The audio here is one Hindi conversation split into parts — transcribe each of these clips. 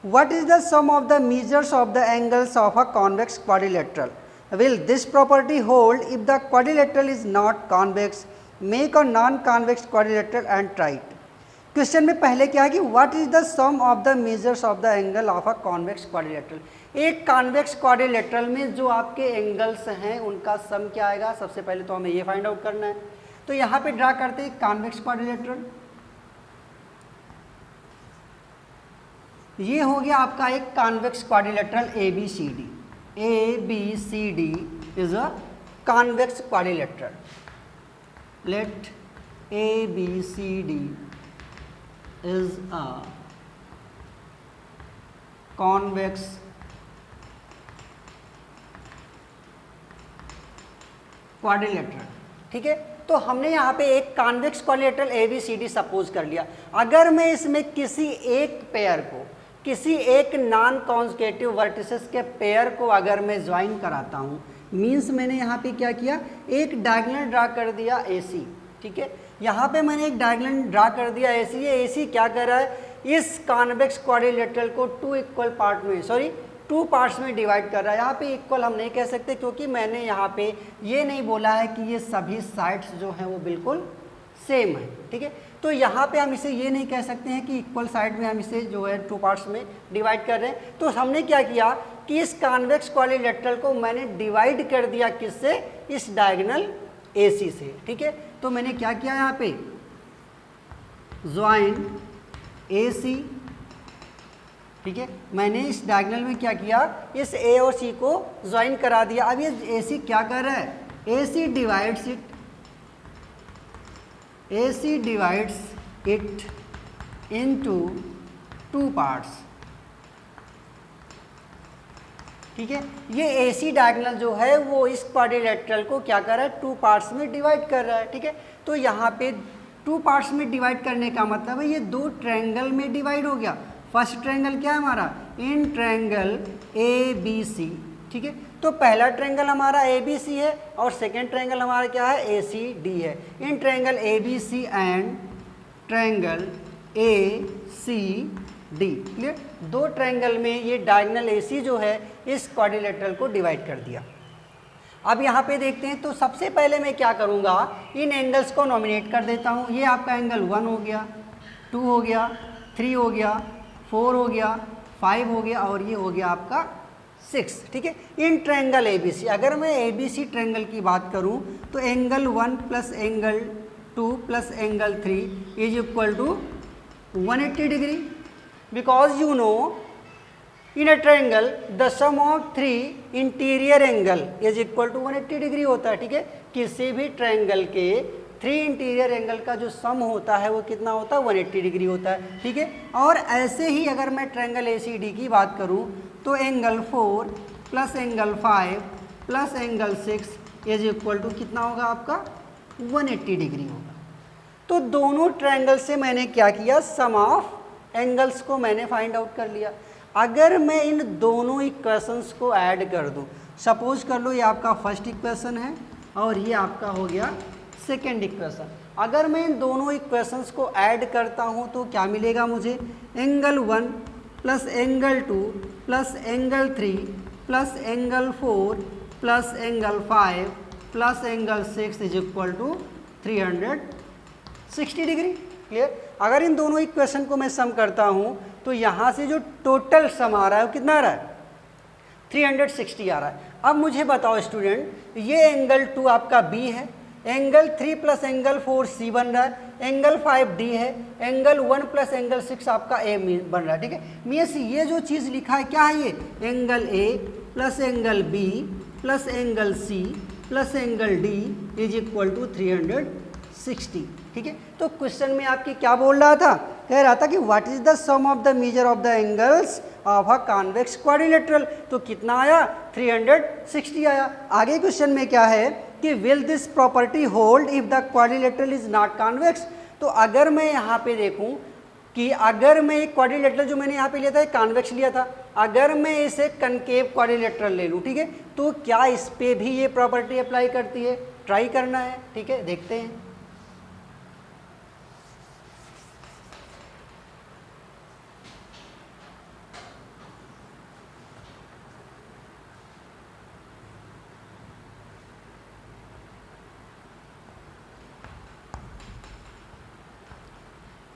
What is the sum of the measures of the angles of a convex quadrilateral? Will this property hold if the quadrilateral is not convex? Make a non-convex quadrilateral and try it. Question में पहले क्या है कि what is the sum of the measures of the angle of a convex quadrilateral. एक कॉन्वेक्स क्वाड्रिलेटरल में जो आपके एंगल्स हैं उनका सम क्या आएगा, सबसे पहले तो हमें ये फाइंड आउट करना है। तो यहाँ पे ड्रा करते हैं कॉन्वेक्स क्वाड्रिलेटरल। ये हो गया आपका एक convex quadrilateral ABCD। ABCD is a convex quadrilateral. Let ABCD is a convex quadrilateral। ठीक है, तो हमने यहाँ पे एक कॉन्वेक्स क्वाड्रिलेटरल ABCD सपोज कर लिया। अगर मैं इसमें किसी एक पेयर को, किसी एक नॉन कॉन्सेक्यूटिव वर्टिसेस के पेयर को अगर मैं ज्वाइन कराता हूँ, मीन्स मैंने यहाँ पे क्या किया, एक डायगोनल ड्रा कर दिया AC। ठीक है, यहाँ पे मैंने एक डायगोनल ड्रा कर दिया AC। ये AC क्या कर रहा है, इस कॉन्वेक्स क्वाड्रिलेटरल को टू पार्ट्स में डिवाइड कर रहा है। यहाँ पे इक्वल हम नहीं कह सकते क्योंकि मैंने यहाँ पे ये नहीं बोला है कि ये सभी साइड्स जो हैं वो बिल्कुल सेम है। ठीक है, तो यहाँ पे हम इसे ये नहीं कह सकते हैं कि इक्वल साइड में हम इसे जो है टू पार्ट्स में डिवाइड कर रहे हैं। तो हमने क्या किया कि इस कॉन्वेक्स क्वाड्रिलेटरल को मैंने डिवाइड कर दिया किससे, इस डायगोनल AC से। ठीक है, तो मैंने क्या किया यहाँ पे, ज्वाइन AC। ठीक है, मैंने इस डायगोनल में क्या किया, इस A और C को ज्वाइन करा दिया। अब ये AC क्या कर रहा है, AC divides it into two parts. ठीक है, ये AC डायगोनल जो है वो इस क्वाड्रिलेटरल को क्या कर रहा है, टू पार्ट्स में डिवाइड कर रहा है। ठीक है, तो यहाँ पे टू पार्ट्स में डिवाइड करने का मतलब है ये दो ट्रायंगल में डिवाइड हो गया। फर्स्ट ट्रायंगल क्या है हमारा, इन ट्रायंगल ABC। ठीक है, तो पहला ट्रायंगल हमारा ABC है और सेकेंड ट्रायंगल हमारा क्या है, ACD है। In triangle ABC and triangle ACD, clear, दो ट्रायंगल में ये डायगोनल AC जो है इस क्वाड्रिलेटरल को डिवाइड कर दिया। अब यहाँ पे देखते हैं, तो सबसे पहले मैं क्या करूँगा, इन एंगल्स को नॉमिनेट कर देता हूँ। ये आपका एंगल 1 हो गया, 2 हो गया, 3 हो गया, 4 हो गया, 5 हो गया और ये हो गया आपका 6। ठीक है, इन ट्रायंगल ABC, अगर मैं ABC ट्रायंगल की बात करूँ तो angle 1 plus angle 2 plus angle 3 is equal to 180 degree. Because you know in a triangle the sum of 3 interior angle is equal to 180 degree होता है। ठीक है, किसी भी ट्रायंगल के 3 इंटीरियर एंगल का जो सम होता है वो कितना होता है, 180 डिग्री होता है। ठीक है, और ऐसे ही अगर मैं ट्रायंगल ACD की बात करूं तो angle 4 plus angle 5 plus angle 6 is equal to कितना होगा आपका, 180 डिग्री होगा। तो दोनों ट्रायंगल से मैंने क्या किया, सम ऑफ एंगल्स को मैंने फाइंड आउट कर लिया। अगर मैं इन दोनों इक्वेशंस को ऐड कर दूं, सपोज कर लो ये आपका फर्स्ट इक्वेशन है और ये आपका हो गया सेकेंड इक्वेशन। अगर मैं इन दोनों इक्वेशंस को ऐड करता हूं तो क्या मिलेगा मुझे, angle 1 plus angle 2 plus angle 3 plus angle 4 plus angle 5 plus angle 6 is equal to 360 degree. Clear, अगर इन दोनों इक्वेशन को मैं सम करता हूं तो यहाँ से जो टोटल सम आ रहा है वो कितना आ रहा है, 360 आ रहा है। अब मुझे बताओ स्टूडेंट, ये एंगल 2 आपका B है, एंगल 3 प्लस एंगल 4 C बन रहा है, एंगल 5 D है, एंगल 1 प्लस एंगल 6 आपका A बन रहा है। ठीक है, मीन्स ये जो चीज़ लिखा है क्या है, ये angle A plus angle B plus angle C plus angle D is equal to 360। ठीक है, तो क्वेश्चन में आपकी क्या बोल रहा था, कह रहा था कि what is the sum of the measure of the angles of a convex quadrilateral. तो कितना आया, 360 आया। आगे क्वेश्चन में क्या है कि will this property hold if the quadrilateral is not convex. तो अगर मैं यहाँ पे देखूँ कि अगर मैं एक क्वाड्रिलेटरल जो मैंने यहाँ पे लिया था कॉन्वेक्स लिया था, अगर मैं इसे कनकेव क्वाड्रिलेटरल ले लूँ, ठीक है, तो क्या इस पे भी ये प्रॉपर्टी अप्लाई करती है, ट्राई करना है। ठीक है, देखते हैं।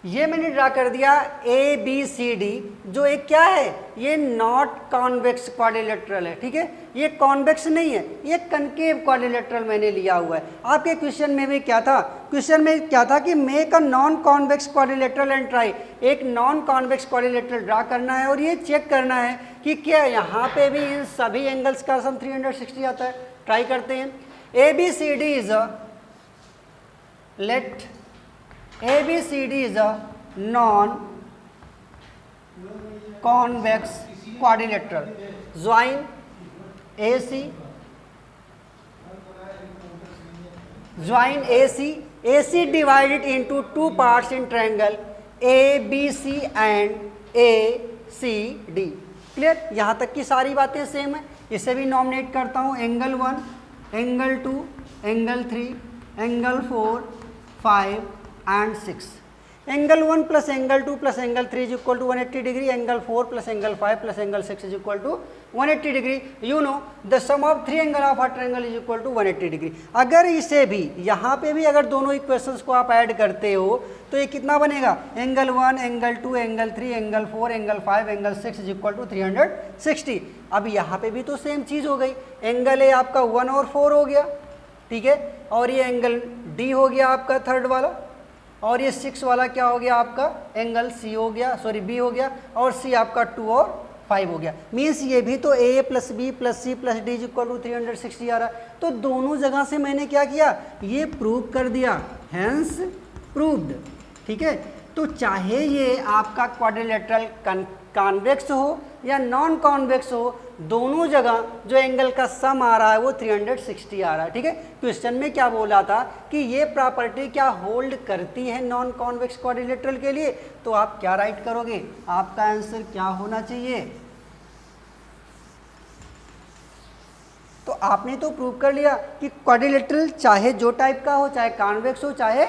ये मैंने ड्रा कर दिया ए बी सी डी, जो एक क्या है, ये नॉट कॉन्वेक्स क्वाड्रिलेटरल है, ठीक है, ये कॉन्वेक्स नहीं है, ये कनकेव क्वाड्रिलेटरल मैंने लिया हुआ है। आपके क्वेश्चन में भी क्या था, क्वेश्चन में क्या था कि make a non convex quadrilateral and try, एक नॉन कॉन्वेक्स क्वाड्रिलेटरल ड्रा करना है और ये चेक करना है कि क्या यहाँ पे भी इन सभी एंगल्स का सम 360 आता है। ट्राई करते हैं। A B C D is a let ABCD is a non-convex quadrilateral. Join AC. AC divided into two parts in triangle ABC and ACD. Clear? यहाँ तक की सारी बातें सेम है। इसे भी नॉमिनेट करता हूँ, angle 1, angle 2, angle 3, angle 4, 5 and 6. Angle 1 plus angle 2 plus angle 3 is equal to 180 degree. Angle 4 plus angle 5 plus angle 6 is equal to 180 degree. You know the sum of three angle of a triangle is equal to 180 degree. अगर इसे भी यहाँ पे भी अगर दोनों इक्वेशंस को आप ऐड करते हो तो ये कितना बनेगा, angle 1, angle 2, angle 3, angle 4, angle 5, angle 6 is equal to 360. अब यहाँ पे भी तो सेम चीज़ हो गई, एंगल ए आपका 1 और 4 हो गया, ठीक है, और ये एंगल डी हो गया आपका थर्ड वाला, और ये 6 वाला क्या हो गया आपका, एंगल सी हो गया, सॉरी बी हो गया, और सी आपका 2 और 5 हो गया। मीन्स ये भी तो A plus B plus C plus D is equal to 360 आ रहा है। तो दोनों जगह से मैंने क्या किया, ये प्रूव कर दिया, हैंस प्रूव्ड, ठीक है। तो चाहे ये आपका क्वाड्रिलेटरल कॉन्वेक्स हो या नॉन कॉन्वेक्स हो, दोनों जगह जो एंगल का सम आ रहा है वो 360 आ रहा है, ठीक है। क्वेश्चन में क्या बोला था कि ये प्रॉपर्टी क्या होल्ड करती है नॉन कॉन्वेक्स क्वाड्रिलेटरल के लिए, तो आप क्या राइट करोगे, आपका आंसर क्या होना चाहिए। तो आपने तो प्रूव कर लिया कि क्वाड्रिलेटरल चाहे जो टाइप का हो, चाहे कॉन्वेक्स हो चाहे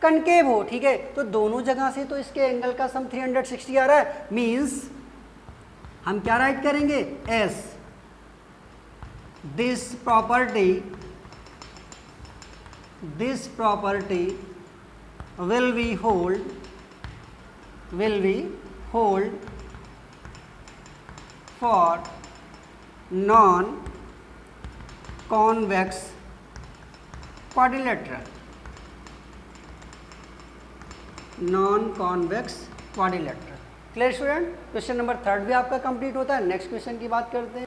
कनकेव हो, ठीक है, तो दोनों जगह से तो इसके एंगल का सम 360 आ रहा है। मीन्स हम क्या राइट करेंगे, S this property will be hold for non convex quadrilateral, non convex quadrilateral. Clear student? Question number 3 भी आपका कंप्लीट होता है। नेक्स्ट क्वेश्चन की बात करते हैं।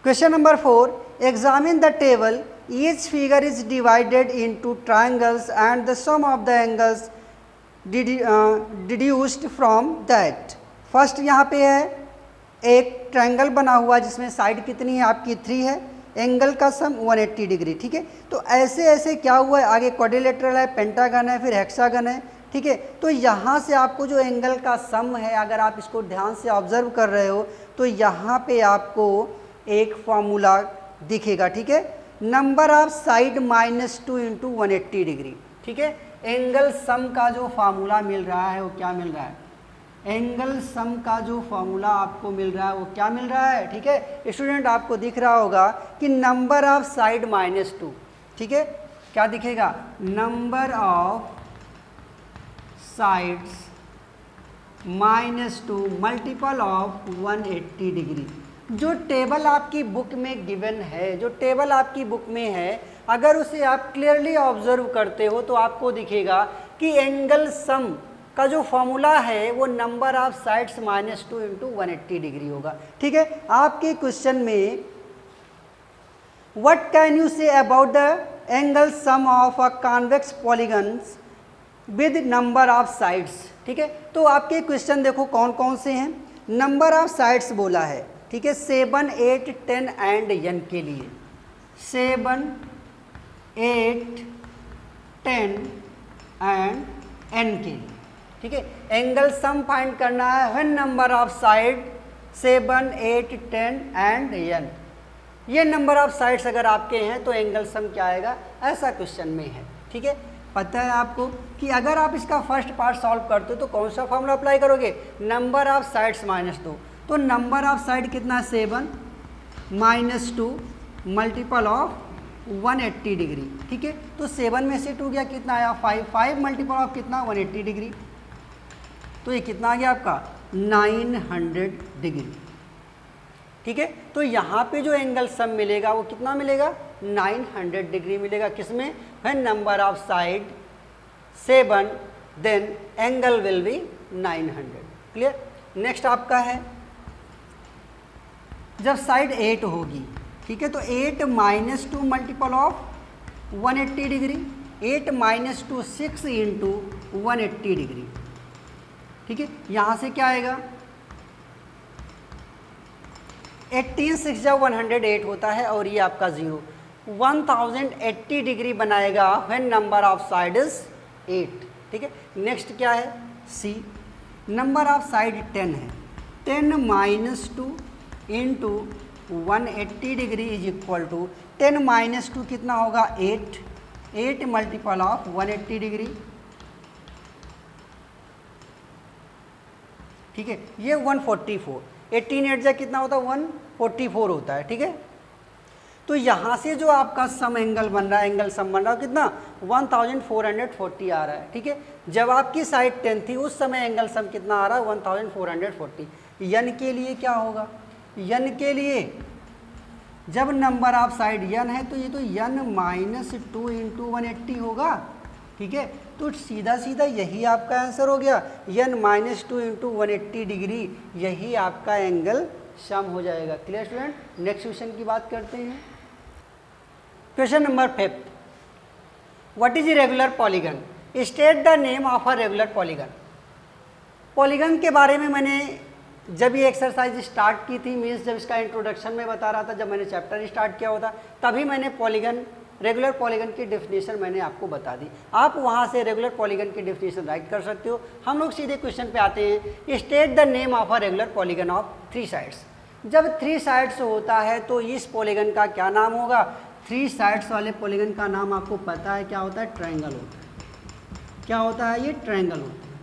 Question number 4, examine the table, each figure is divided into triangles and the sum of the angles deduced from that. First यहाँ पे है एक ट्रायंगल बना हुआ जिसमें साइड कितनी है आपकी 3 है, एंगल का सम 180 डिग्री, ठीक है। तो ऐसे ऐसे क्या हुआ है, आगे क्वाड्रिलेटरल है, पेंटागन है, फिर हेक्सागन है, ठीक है। तो यहाँ से आपको जो एंगल का सम है, अगर आप इसको ध्यान से ऑब्जर्व कर रहे हो तो यहाँ पे आपको एक फॉर्मूला दिखेगा, ठीक है, number of side -2 into 180 degree, ठीक है। एंगल सम का जो फार्मूला मिल रहा है वो क्या मिल रहा है, एंगल सम का जो फॉर्मूला आपको मिल रहा है वो क्या मिल रहा है, ठीक है स्टूडेंट। आपको दिख रहा होगा कि नंबर ऑफ साइड -2, ठीक है, क्या दिखेगा, number of sides -2 multiple of 180 degree. जो टेबल आपकी बुक में गिवन है, जो टेबल आपकी बुक में है, अगर उसे आप क्लियरली ऑब्जर्व करते हो तो आपको दिखेगा कि एंगल सम का जो फॉर्मूला है वो number of sides -2 into 180 degree होगा, ठीक है। आपके क्वेश्चन में what can you say about the angle sum of a convex polygons with number of sides, ठीक है। तो आपके क्वेश्चन देखो कौन कौन से हैं, नंबर ऑफ साइड्स बोला है, ठीक है, 7, 8, 10 एंड n के लिए, 7, 8, 10 एंड n के लिए, ठीक है। एंगल सम फाइंड करना है when number of side 7, 8, 10 and n। ये नंबर ऑफ साइड्स अगर आपके हैं तो एंगल सम क्या आएगा, ऐसा क्वेश्चन में है, ठीक है। पता है आपको कि अगर आप इसका फर्स्ट पार्ट सॉल्व करते हो तो कौन सा फॉर्मूला अप्लाई करोगे, नंबर ऑफ साइड्स -2, तो नंबर ऑफ साइड कितना, 7 -2 मल्टीपल ऑफ 180 डिग्री, ठीक है। तो 7 में से 2 गया, कितना आया 5, 5 मल्टीपल ऑफ कितना 180 डिग्री, तो ये कितना आ गया आपका 900 डिग्री। ठीक है, तो यहाँ पे जो एंगल सम मिलेगा वो कितना मिलेगा 900 डिग्री मिलेगा। किसमें? When number of side 7 then angle will be 900। Clear? Next आपका है जब साइड 8 होगी, ठीक है, तो 8 - 2 multiple of 180 degree, 8 - 2 6 into 180 degree. ठीक है, यहाँ से क्या आएगा 18 6 जब 108 होता है और ये आपका 0 1080 डिग्री बनाएगा when number of side is 8। ठीक है, नेक्स्ट क्या है सी, नंबर ऑफ साइड 10 है, 10 - 2 into 180 degree is equal to 10 - 2 कितना होगा 8, 8 मल्टीपल ऑफ 180 डिग्री। ठीक है, ये 144, 18 8 जा कितना होता है 144 होता है। ठीक है, तो यहाँ से जो आपका सम एंगल बन रहा है, एंगल सम बन रहा है कितना 1440 आ रहा है। ठीक है, जब आपकी साइड 10 थी उस समय एंगल सम कितना आ रहा है 1440। यन के लिए क्या होगा, यन के लिए जब नंबर ऑफ साइड यन है तो ये तो यन -2 इंटू 180 होगा। ठीक है, तो सीधा सीधा यही आपका आंसर हो गया, यन -2 इंटू 180 डिग्री, यही आपका एंगल सम हो जाएगा। Clear student? नेक्स्ट क्वेश्चन की बात करते हैं। Question number 5, what is a regular polygon? State the name of a regular polygon. Polygon के बारे में मैंने जब ये एक्सरसाइज स्टार्ट की थी, मीन्स जब इसका इंट्रोडक्शन में बता रहा था, जब मैंने चैप्टर स्टार्ट किया होता तभी मैंने पॉलीगन, रेगुलर पॉलीगन की डेफिनेशन मैंने आपको बता दी। आप वहाँ से रेगुलर पॉलीगन की डेफिनेशन राइट कर सकते हो। हम लोग सीधे क्वेश्चन पे आते हैं। State the name of a regular polygon of 3 sides. जब 3 साइड्स होता है तो इस पॉलीगन का क्या नाम होगा? 3 साइड्स वाले पॉलीगन का नाम आपको पता है क्या होता है? ट्रायंगल होता है। क्या होता है? ये ट्रायंगल होता है।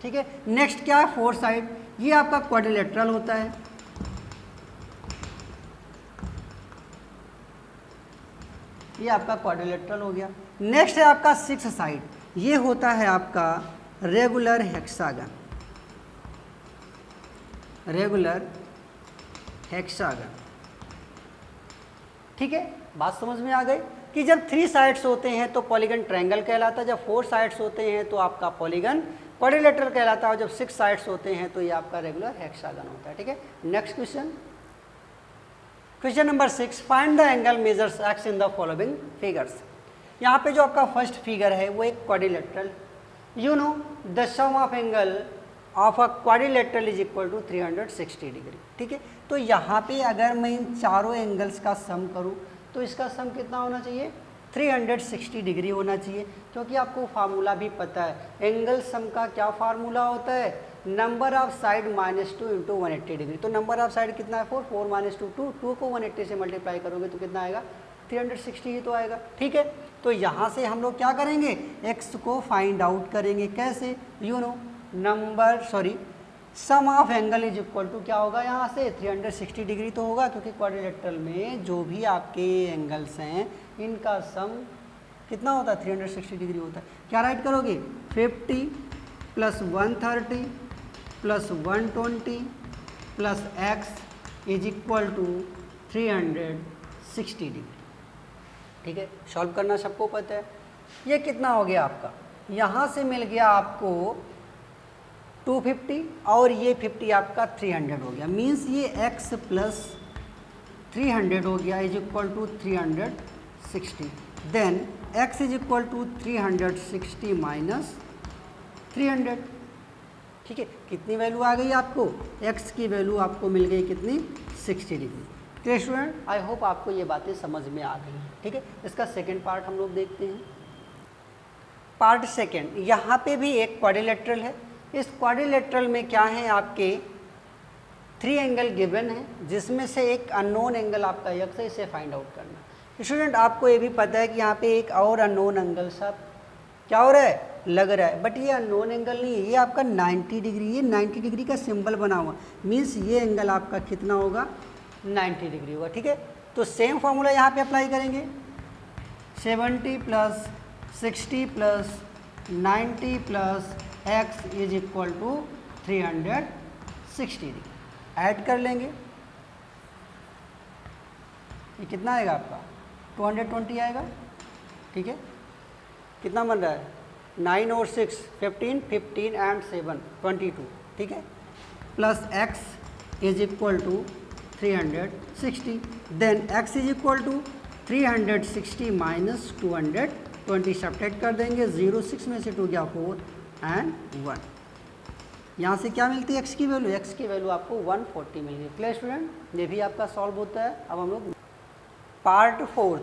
ठीक है, नेक्स्ट क्या है 4 साइड, ये आपका क्वाड्रिलेटरल होता है। ये आपका क्वाड्रिलेटरल हो गया। नेक्स्ट है आपका 6 साइड, ये होता है आपका रेगुलर हेक्सागन। Regular hexagon. ठीक है, बात समझ में आ गई कि जब 3 साइड्स होते हैं तो पॉलीगन ट्रायंगल कहलाता है, जब 4 साइड्स होते हैं तो आपका पॉलीगन क्वाड्रिलेटरल कहलाता है, और जब 6 साइड्स होते हैं तो ये आपका रेगुलर हेक्सागन होता है। ठीक है, next question, question number 6, find the angle measures x in the following figures. यहाँ पे जो आपका फर्स्ट फिगर है वो एक quadrilateral. You know the sum of angle of a quadrilateral is equal to 360 degree. ठीक है, तो यहाँ पे अगर मैं इन चारों एंगल्स का सम करूँ तो इसका सम कितना होना चाहिए? 360 डिग्री होना चाहिए, क्योंकि आपको फार्मूला भी पता है एंगल सम का। क्या फार्मूला होता है? Number of side -2 into 180 degree. तो नंबर ऑफ साइड कितना है 4, 4 - 2 2, 2 को 180 से मल्टीप्लाई करोगे तो कितना आएगा 360 ही तो आएगा। ठीक है, तो यहाँ से हम लोग क्या करेंगे, x को फाइंड आउट करेंगे। कैसे? You know sum of angle is equal to क्या होगा, यहाँ से 360 डिग्री तो होगा, क्योंकि क्वाड्रिलेटरल में जो भी आपके एंगल्स हैं इनका सम कितना होता है 360 डिग्री होता है। क्या राइट करोगे 50 + 130 + 120 + x is equal to 360 degree. ठीक है, सॉल्व करना सबको पता है। ये कितना हो गया आपका, यहाँ से मिल गया आपको 250 और ये 50 आपका 300 हो गया। मीन्स ये x + 300 हो गया is equal to 360। Then x is equal to 360 minus 300। ठीक है, कितनी वैल्यू आ गई आपको? x की वैल्यू आपको मिल गई कितनी 60 डिग्री। तो स्टूडेंट आई होप आपको ये बातें समझ में आ गई। ठीक है, इसका सेकेंड पार्ट हम लोग देखते हैं। पार्ट सेकेंड, यहाँ पे भी एक क्वाड्रिलेटरल है। इस क्वाड्रिलेटरल में क्या है आपके 3 एंगल गिवन है, जिसमें से एक अननोन एंगल आपका x है, इसे फाइंड आउट करना। स्टूडेंट आपको ये भी पता है कि यहाँ पे एक और अननोन एंगल सा क्या हो रहा है, लग रहा है, बट ये अननोन एंगल नहीं है, ये आपका 90 डिग्री, ये 90 डिग्री का सिंबल बना हुआ, मीन्स ये एंगल आपका कितना होगा 90 डिग्री होगा। ठीक है, तो सेम फॉर्मूला यहाँ पे अप्लाई करेंगे, 70 + 60 + 90 + x is equal to 360 degree. Add कर लेंगे, ये कितना आएगा आपका 220 आएगा। ठीक है, कितना बन रहा है 9 और 6 15, 15 एंड 7 22। ठीक है, plus x is equal to 360, then x is equal to 360 minus 220 subtract कर देंगे, 0 6 में से 2 गया 4 एंड 1। यहाँ से क्या मिलती है x की वैल्यू, x की वैल्यू आपको 140 मिल गई। क्लियर स्टूडेंट, ये भी आपका सॉल्व होता है। अब हम लोग पार्ट 4।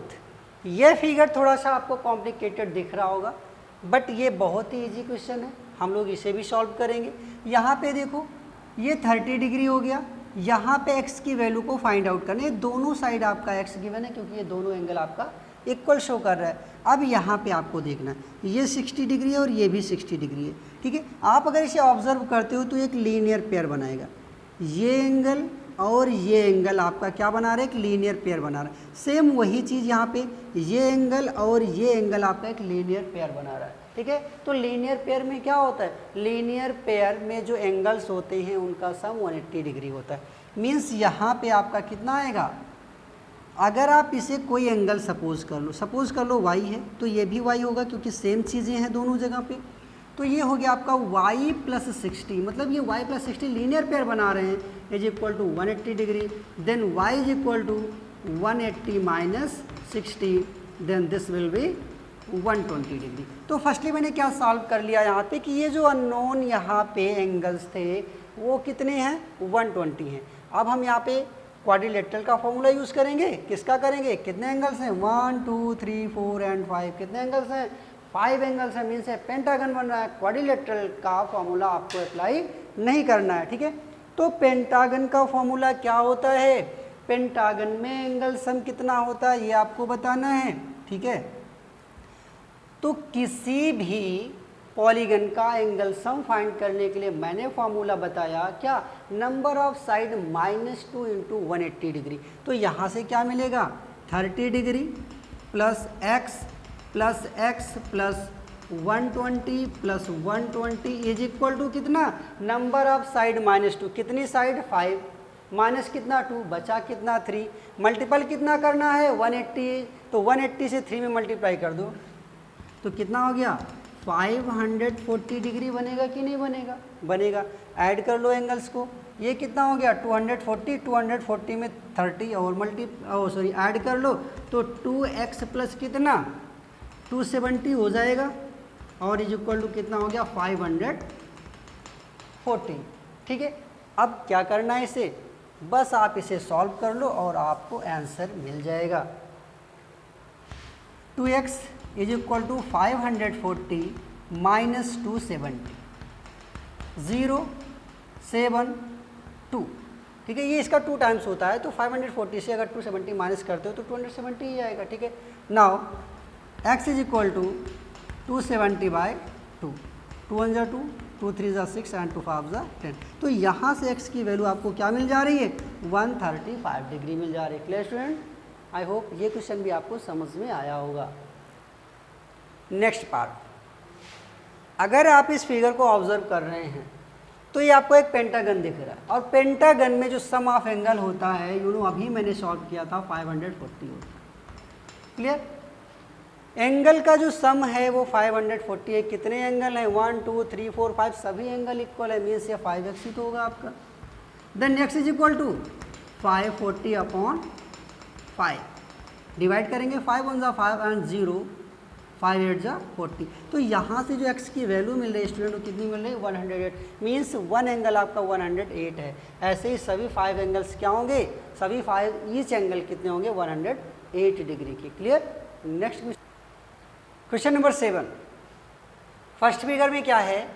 ये फिगर थोड़ा सा आपको कॉम्प्लिकेटेड दिख रहा होगा, बट ये बहुत ही इजी क्वेश्चन है, हम लोग इसे भी सॉल्व करेंगे। यहाँ पे देखो ये 30 डिग्री हो गया, यहाँ पे x की वैल्यू को फाइंड आउट करना है। दोनों साइड आपका x गिवन है क्योंकि ये दोनों एंगल आपका इक्वल शो कर रहा है। अब यहाँ पे आपको देखना है ये 60 डिग्री है और ये भी 60 डिग्री है। ठीक है, आप अगर इसे ऑब्जर्व करते हो तो एक लीनियर पेयर बनाएगा, ये एंगल और ये एंगल आपका क्या बना रहा है, एक लीनियर पेयर बना रहा है। सेम वही चीज़ यहाँ पे ये एंगल और ये एंगल आपका एक लीनियर पेयर बना रहा है। ठीक है, तो लीनियर पेयर में क्या होता है, लीनियर पेयर में जो एंगल्स होते हैं उनका सम 180 डिग्री होता है। मीन्स यहाँ पे आपका कितना आएगा, अगर आप इसे कोई एंगल सपोज कर लो y है तो ये भी y होगा क्योंकि सेम चीज़ें हैं दोनों जगह पे। तो ये हो गया आपका y प्लस 60, मतलब ये y प्लस 60 लीनियर पेयर बना रहे हैं, is equal to 180 degree. Then y is equal to 180 minus 60, then this will be 120 degree. तो फर्स्टली मैंने क्या सॉल्व कर लिया यहाँ पे कि ये जो अननोन यहाँ पे एंगल्स थे वो कितने हैं, 120 हैं। अब हम यहाँ पे क्वाड्रिलेटरल का फॉर्मूला यूज़ करेंगे, किसका करेंगे, कितने एंगल्स हैं 1 2 3 4 एंड 5, कितने एंगल्स हैं 5 एंगल्स हैं, मीन्स है पेंटागन बन रहा है। क्वाड्रिलेटरल का फॉर्मूला आपको अप्लाई नहीं करना है। ठीक है, तो पेंटागन का फॉर्मूला क्या होता है, पेंटागन में एंगल सम कितना होता है ये आपको बताना है। ठीक है, तो किसी भी पॉलीगन का एंगल सम फाइंड करने के लिए मैंने फॉर्मूला बताया क्या, number of side -2 into 180 degree. तो यहाँ से क्या मिलेगा 30 degree plus x plus 120 plus 120 is equal to कितना, नंबर ऑफ साइड -2, कितनी साइड 5, माइनस कितना 2, बचा कितना 3, मल्टीपल कितना करना है 180, तो 180 से 3 में मल्टीप्लाई कर दो तो कितना हो गया 540 डिग्री बनेगा कि नहीं बनेगा, बनेगा। ऐड कर लो एंगल्स को, ये कितना हो गया 240 में 30 और ऐड कर लो तो 2x प्लस कितना 270 हो जाएगा और इज इक्वल टू कितना हो गया 540। ठीक है, अब क्या करना है इसे, बस आप इसे सॉल्व कर लो और आपको आंसर मिल जाएगा। 2x is equal to 540 minus 270 0 7 2। ठीक है, ये इसका 2 टाइम्स होता है तो 540 से अगर 270 माइनस करते हो तो 270 ही आएगा। ठीक है, now x is equal to 270 by 2, 2 1 2, 2 3 6 and 2 5 10। तो यहाँ से x की वैल्यू आपको क्या मिल जा रही है 135 डिग्री मिल जा रही है। क्लियर स्टूडेंट, आई होप ये क्वेश्चन भी आपको समझ में आया होगा। नेक्स्ट पार्ट, अगर आप इस फिगर को ऑब्जर्व कर रहे हैं तो ये आपको एक पेंटागन दिख रहा है और पेंटागन में जो सम ऑफ एंगल होता है अभी मैंने सॉल्व किया था 540 होता है। क्लियर, एंगल का जो सम है वो 540 है। कितने एंगल हैं 1 2 3 4 5, सभी एंगल इक्वल है, मीन्स ये 5x ही तो होगा आपका। Then x is equal to 540 upon 5, divide करेंगे 5 1 जा 5 एंड 0 5 8 जा 40। तो यहाँ से जो x की वैल्यू मिल रही है स्टूडेंट को कितनी मिल रही है 108, मीन्स वन एंगल आपका 108 है। ऐसे ही सभी 5 एंगल्स क्या होंगे, सभी 5 ईच एंगल कितने होंगे 108 डिग्री के। Clear, next question number 7। First figure में क्या है,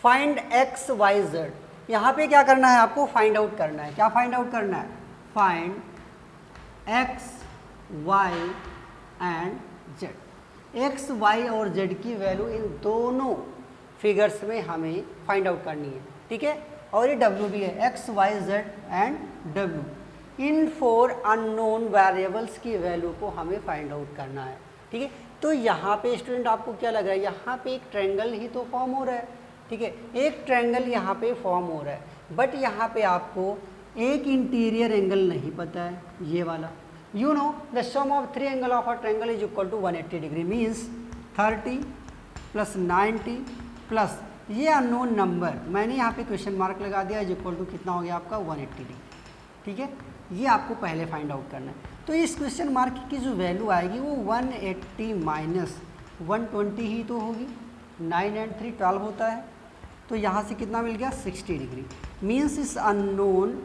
फाइंड x y z। यहाँ पे क्या करना है आपको, फाइंड आउट करना है। क्या फाइंड आउट करना है, find x y and z। x y और z की वैल्यू इन दोनों फिगर्स में हमें फाइंड आउट करनी है। ठीक है, और ये w भी है, x y z and w। In 4 unknown variables की वैल्यू को हमें फाइंड आउट करना है। ठीक है, तो यहाँ पे स्टूडेंट आपको क्या लग रहा है, यहाँ पे एक ट्रायंगल ही तो फॉर्म हो रहा है। ठीक है, एक ट्रायंगल यहाँ पे फॉर्म हो रहा है, बट यहाँ पे आपको एक इंटीरियर एंगल नहीं पता है, ये वाला। You know the sum of 3 angle of a triangle is equal to 180 degree, means 30 plus 90 plus ये अननोन नंबर, मैंने यहाँ पे क्वेश्चन मार्क लगा दिया, इज इक्वल टू कितना हो गया आपका 180 डिग्री। ठीक है, ये आपको पहले फाइंड आउट करना है। तो इस क्वेश्चन मार्क की जो वैल्यू आएगी वो 180 माइनस 120 ही तो होगी, 9 एंड 3 12 होता है, तो यहाँ से कितना मिल गया 60 डिग्री। मीन्स इस अननोन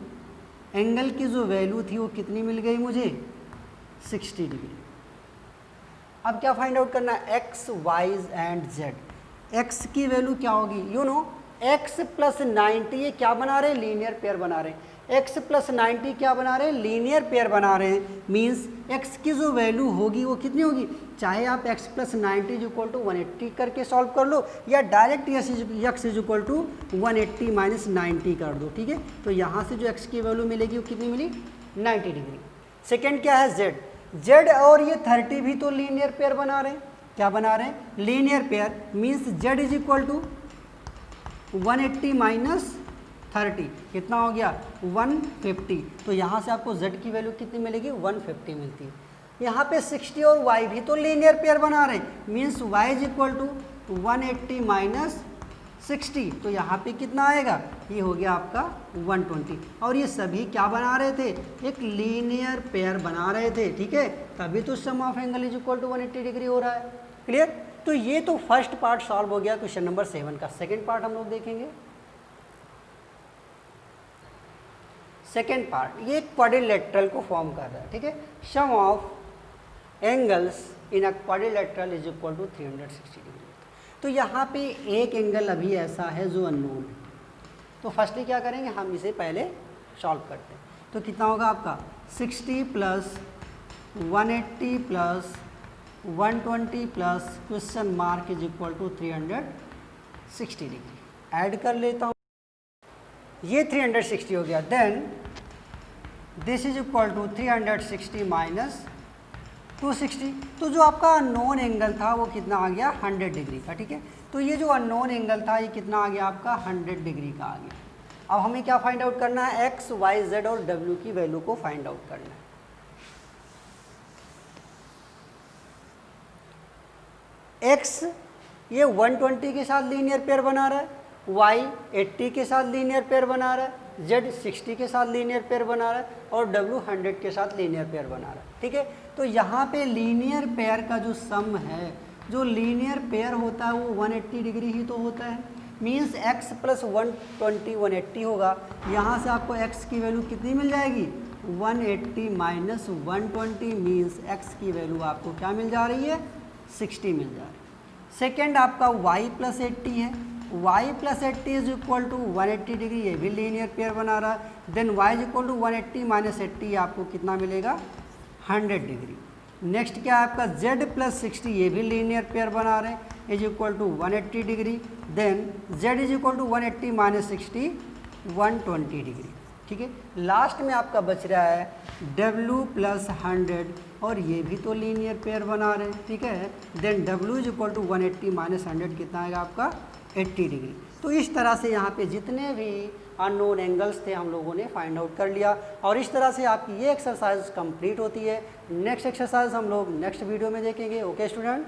एंगल की जो वैल्यू थी वो कितनी मिल गई मुझे 60 डिग्री। अब क्या फाइंड आउट करना है, x y and z. X की वैल्यू क्या होगी, यू नो एक्स प्लस 90 ये क्या बना रहे हैं, लीनियर पेयर बना रहे हैं। x प्लस 90 क्या बना रहे हैं, लीनियर पेयर बना रहे हैं। मीन्स x की जो वैल्यू होगी वो कितनी होगी, चाहे आप x plus 90 is equal to 180 करके सॉल्व कर लो, या direct x is equal to 180 minus 90 कर दो। ठीक है, तो यहाँ से जो x की वैल्यू मिलेगी वो कितनी मिली 90 डिग्री। सेकेंड क्या है z, z और ये 30 भी तो लीनियर पेयर बना रहे हैं। क्या बना रहे हैं, linear pair. Means z is equal to 180 minus 30 कितना हो गया 150। तो यहाँ से आपको z की वैल्यू कितनी मिलेगी 150 मिलती है। यहाँ पे 60 और y भी तो लीनियर पेयर बना रहे हैं, means y is equal to 180 minus 60, तो यहाँ पे कितना आएगा, ये हो गया आपका 120। और ये सभी क्या बना रहे थे, एक लीनियर पेयर बना रहे थे। ठीक है, तभी तो sum of angle is equal to 180 degree हो रहा है। क्लियर, तो ये तो फर्स्ट पार्ट सॉल्व हो गया क्वेश्चन नंबर 7 का। सेकेंड पार्ट हम लोग देखेंगे। सेकेंड पार्ट ये क्वाड्रिलेटरल को फॉर्म कर रहा है। ठीक है, sum of angles in a quadrilateral is equal to 360 degree. तो यहाँ पे एक एंगल अभी ऐसा है जो अननोन है, तो फर्स्टली क्या करेंगे, हम इसे पहले सॉल्व करते हैं। तो कितना होगा आपका 60 plus 180 plus 120 plus question mark is equal to 360 degree. Add कर लेता हूँ, ये 360 हो गया। Then this is equal to 360 minus 260। तो जो आपका अननोन एंगल था वो कितना आ गया 100 डिग्री का। ठीक है, तो ये जो अननोन एंगल था ये कितना आ गया आपका 100 डिग्री का आ गया। अब हमें क्या फाइंड आउट करना है, एक्स वाई जेड और डब्ल्यू की वैल्यू को फाइंड आउट करना है। एक्स ये 120 के साथ लीनियर पेयर बना रहा है, y 80 के साथ लीनियर पेयर बना रहा है, z 60 के साथ लीनियर पेयर बना रहा है और w 100 के साथ लीनियर पेयर बना रहा है। ठीक है, तो यहाँ पे लीनियर पेयर का जो सम है, जो लीनियर पेयर होता है वो 180 डिग्री ही तो होता है। मीन्स x प्लस 120 180 होगा। यहाँ से आपको x की वैल्यू कितनी मिल जाएगी 180 माइनस 120, मीन्स x की वैल्यू आपको क्या मिल जा रही है 60 मिल जा रही है। सेकेंड आपका y प्लस 80 है, y plus 80 is equal to 180 degree, ये भी लीनियर पेयर बना रहा है। Then y is equal to 180 minus 80 आपको कितना मिलेगा 100 डिग्री। नेक्स्ट क्या है आपका z प्लस 60, ये भी लीनियर पेयर बना रहे हैं, is equal to 180 degree. Then z is equal to 180 minus 60 120 degree. ठीक है, लास्ट में आपका बच रहा है w प्लस 100 और ये भी तो लीनियर पेयर बना रहे हैं। ठीक है, then w is equal to 180 minus 100 कितना आएगा आपका 80 डिग्री। तो इस तरह से यहाँ पे जितने भी अननोन एंगल्स थे हम लोगों ने फाइंड आउट कर लिया और इस तरह से आपकी ये एक्सरसाइज कंप्लीट होती है। नेक्स्ट एक्सरसाइज हम लोग नेक्स्ट वीडियो में देखेंगे। Okay student.